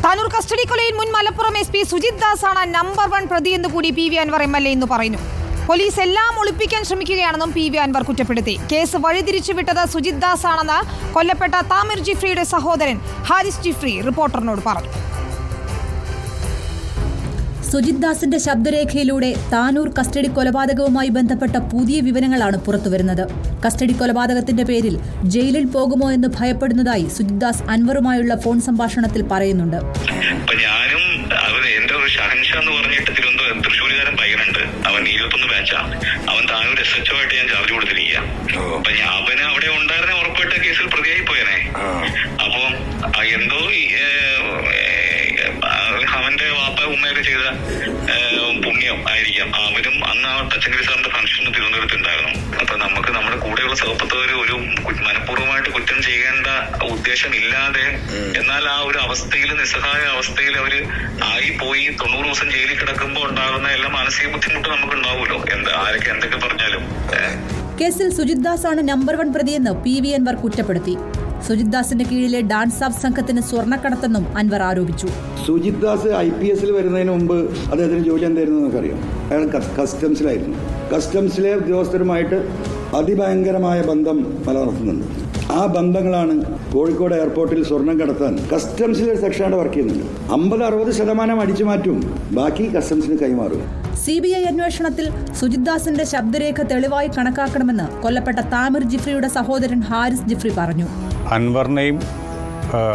Tanur custody കൊലയിൽ മുൻ Malappuram SP Sujith ദാസാണ് number 1 പ്രതി എന്ന് കൂടി PV അൻവർ MLA എന്ന് പറയുന്നു. പോലീസ് എല്ലാം ഒളിപ്പിക്കാൻ ശ്രമിക്കുകയാണെന്നും PV അൻവർ കുറ്റപ്പെടുത്തി. കേസ് വഴിതിരിച്ചുവിട്ടത് സുജിത് ദാസാണെന്ന് കൊല്ലപ്പെട്ട താമിർ ജിഫ്രിയുടെ സഹോദരൻ ഹാരിസ് ജിഫ്രി റിപ്പോർട്ടറിനോട് പറഞ്ഞു. സുജിത് ദാസിന്റെ ശബ്ദരേഖയിലൂടെ താനൂർ കസ്റ്റഡി കൊലപാതകവുമായി ബന്ധപ്പെട്ട പുതിയ വിവരങ്ങളാണ് പുറത്തുവരുന്നത്. കസ്റ്റഡി കൊലപാതകത്തിന്റെ പേരിൽ ജയിലിൽ പോകുമോ എന്ന് ഭയപ്പെടുന്നതായി സുജിത് ദാസ് അൻവറുമായുള്ള ഫോൺ സംഭാഷണത്തിൽ പറയുന്നുണ്ട്. ഞാനും എന്റെ ഒരു ഷഹൻഷാ എന്ന് പറഞ്ഞിട്ട് തൃശ്ശൂരുകാരൻ പയ്യനുണ്ട്. അവൻ 21 ബാച്ചാണ്. അവൻ താനൂർ SHO ആയിട്ട് ഞാൻ ചാർജ് കൊടുത്തിരിക്കുക. അപ്പൊ അവന് അവിടെ ഉണ്ടായിരുന്ന ഉറപ്പായിട്ട് കേസിൽ പ്രതിയായി പോയനെ. അപ്പൊ എന്തോ അവന്റെ വാപ്പ ഉമ്മയൊക്കെ ചെയ്ത പുണ്യം ആയിരിക്കാം. അവരും അന്ന് ആ തച്ചങ്കരി സാറിന്റെ ഫംഗ്ഷന് തിരുവനന്തപുരത്ത് ഉണ്ടായിരുന്നു. അപ്പൊ നമുക്ക് നമ്മുടെ കൂടെയുള്ള സഹപ്രവർത്തകര് ഒരു മനഃപൂർവ്വമായിട്ട് കുറ്റം ചെയ്യേണ്ട ഉദ്ദേശമില്ലാതെ എന്നാൽ ആ ഒരു അവസ്ഥയിൽ നിസ്സഹായ അവസ്ഥയിൽ അവര് പോയി 90 ദിവസം ജയിലിൽ കിടക്കുമ്പോൾ ഉണ്ടാകുന്ന എല്ലാ മാനസിക ബുദ്ധിമുട്ട് നമുക്ക് ഉണ്ടാവുമല്ലോ. ആരൊക്കെ എന്തൊക്കെ പറഞ്ഞാലും. കേസിൽ സുജിത് ദാസ് ആണ് നമ്പർ 1 പ്രതിയെന്ന് PV അൻവർ കുറ്റപ്പെടുത്തി. സുജിത് ദാസിന്റെ കീഴിലെ ഡാൻസ് ഓഫ് സംഘത്തിന് സ്വർണ്ണക്കടത്തെന്നും അൻവർ ആരോപിച്ചു. സുജിത് ദാസ് IPS വരുന്നതിന് മുമ്പ് അദ്ദേഹത്തിന് ജോലി എന്തായിരുന്നു നമുക്കറിയാം. അയാൾ കസ്റ്റംസിലായിരുന്നു. കസ്റ്റംസിലെ ഉദ്യോഗസ്ഥരുമായിട്ട് അതിഭയങ്കരമായ ബന്ധം നിലനിർത്തുന്നുണ്ട്. ആ ബന്ധങ്ങളാണ് കോഴിക്കോട് എയർപോർട്ടിൽ സ്വർണം കടത്താൻ കസ്റ്റംസിലെ സെക്ഷനായിട്ട് വർക്ക് ചെയ്യുന്നുണ്ട്. 50-60% അടിച്ചു മാറ്റും, ബാക്കി കസ്റ്റംസിന് കൈമാറും. CBI അന്വേഷണത്തിൽ സുജിത് ദാസിന്റെ ശബ്ദരേഖ തെളിവായി കണക്കാക്കണമെന്ന് കൊല്ലപ്പെട്ട താമിർ ജിഫ്രിയുടെ സഹോദരൻ ഹാരിസ് ജിഫ്രി പറഞ്ഞു. അൻവറിനെയും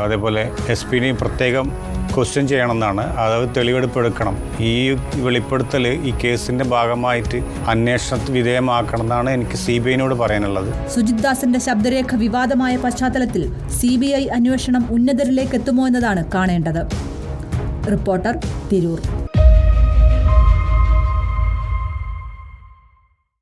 അതേപോലെ SP-നെയും പ്രത്യേകം ക്വസ്റ്റ്യൻ ചെയ്യണമെന്നാണ്. അതായത് തെളിവെടുപ്പെടുക്കണം. ഈ വെളിപ്പെടുത്തൽ ഈ കേസിന്റെ ഭാഗമായിട്ട് അന്വേഷണത്തിന് വിധേയമാക്കണം എന്നാണ് എനിക്ക് CBI-നോട് പറയാനുള്ളത്. സുജിത് ദാസിന്റെ ശബ്ദരേഖ വിവാദമായ പശ്ചാത്തലത്തിൽ CBI അന്വേഷണം ഉന്നതരിലേക്ക് എത്തുമോ എന്നതാണ് കാണേണ്ടത്. റിപ്പോർട്ടർ, തിരൂർ.